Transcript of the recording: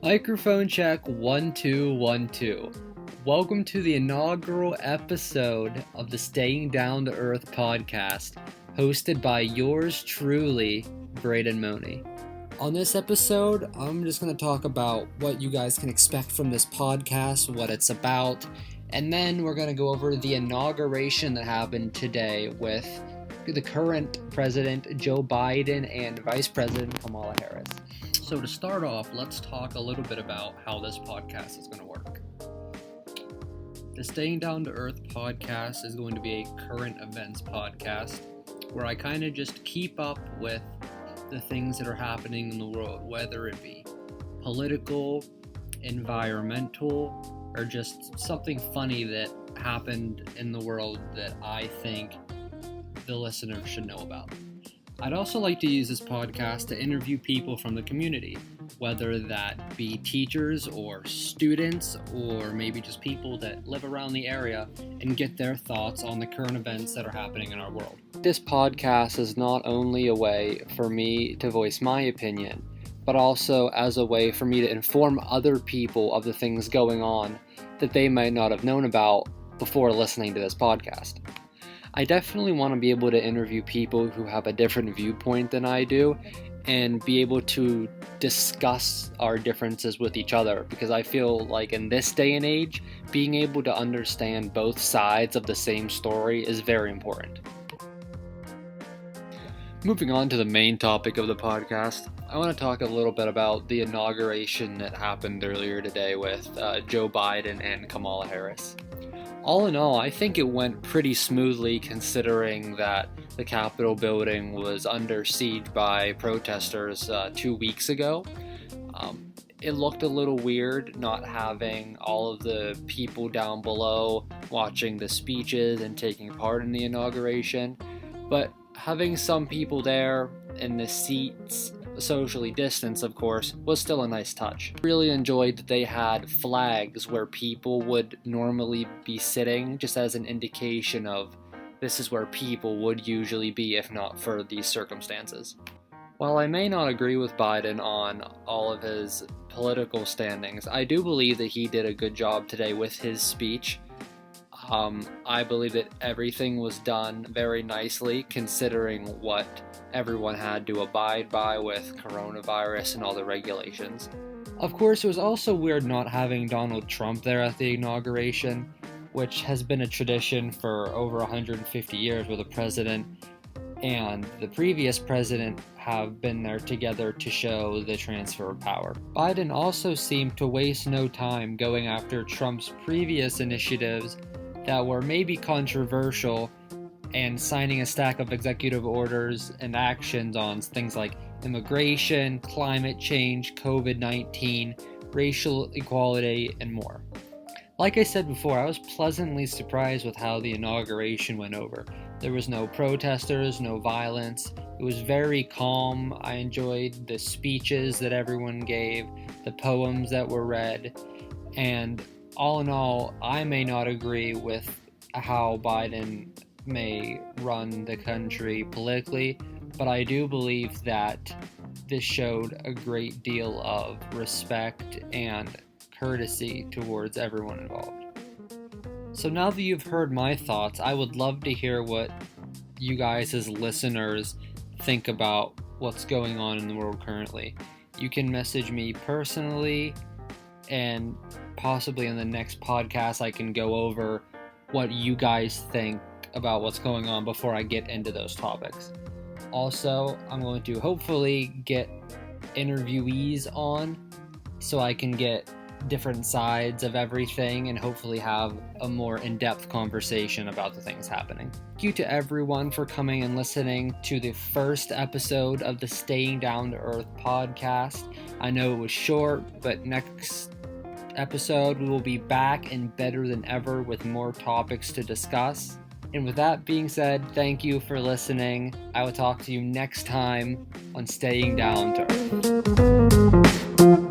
Microphone check 1 2 1 2. Welcome to the inaugural episode of the Staying Down to Earth podcast, hosted by yours truly, Braden Money. On this episode, I'm just going to talk about what you guys can expect from this podcast, what it's about, and then we're going to go over the inauguration that happened today with the current president, Joe Biden, and Vice President Kamala Harris. So to start off, let's talk a little bit about how this podcast is going to work. The Staying Down to Earth podcast is going to be a current events podcast where I kind of just keep up with the things that are happening in the world, whether it be political, environmental, or just something funny that happened in the world that I think the listeners should know about. I'd also like to use this podcast to interview people from the community, whether that be teachers or students or maybe just people that live around the area, and get their thoughts on the current events that are happening in our world. This podcast is not only a way for me to voice my opinion, but also as a way for me to inform other people of the things going on that they might not have known about before listening to this podcast. I definitely want to be able to interview people who have a different viewpoint than I do and be able to discuss our differences with each other, because I feel like in this day and age, being able to understand both sides of the same story is very important. Moving on to the main topic of the podcast, I want to talk a little bit about the inauguration that happened earlier today with Joe Biden and Kamala Harris. All in all, I think it went pretty smoothly considering that the Capitol building was under siege by protesters 2 weeks ago. It looked a little weird not having all of the people down below watching the speeches and taking part in the inauguration, but having some people there in the seats, socially distanced of course, was still a nice touch. Really enjoyed that they had flags where people would normally be sitting, just as an indication of this is where people would usually be if not for these circumstances. While I may not agree with Biden on all of his political standings, I do believe that he did a good job today with his speech. I believe that everything was done very nicely considering what everyone had to abide by with coronavirus and all the regulations. Of course, it was also weird not having Donald Trump there at the inauguration, which has been a tradition for over 150 years where the president and the previous president have been there together to show the transfer of power. Biden also seemed to waste no time going after Trump's previous initiatives that were maybe controversial and signing a stack of executive orders and actions on things like immigration, climate change, COVID-19, racial equality, and more. Like I said before, I was pleasantly surprised with how the inauguration went over. There was no protesters, no violence. It was very calm. I enjoyed the speeches that everyone gave, the poems that were read, and all in all, I may not agree with how Biden may run the country politically, but I do believe that this showed a great deal of respect and courtesy towards everyone involved. So now that you've heard my thoughts, I would love to hear what you guys as listeners think about what's going on in the world currently. You can message me personally, and possibly in the next podcast I can go over what you guys think about what's going on before I get into those topics. Also, I'm going to hopefully get interviewees on so I can get different sides of everything and hopefully have a more in-depth conversation about the things happening. Thank you to everyone for coming and listening to the first episode of the Staying Down to Earth podcast. I know it was short, but next episode we will be back and better than ever with more topics to discuss. And with that being said, thank you for listening. I will talk to you next time on Staying Down to Earth.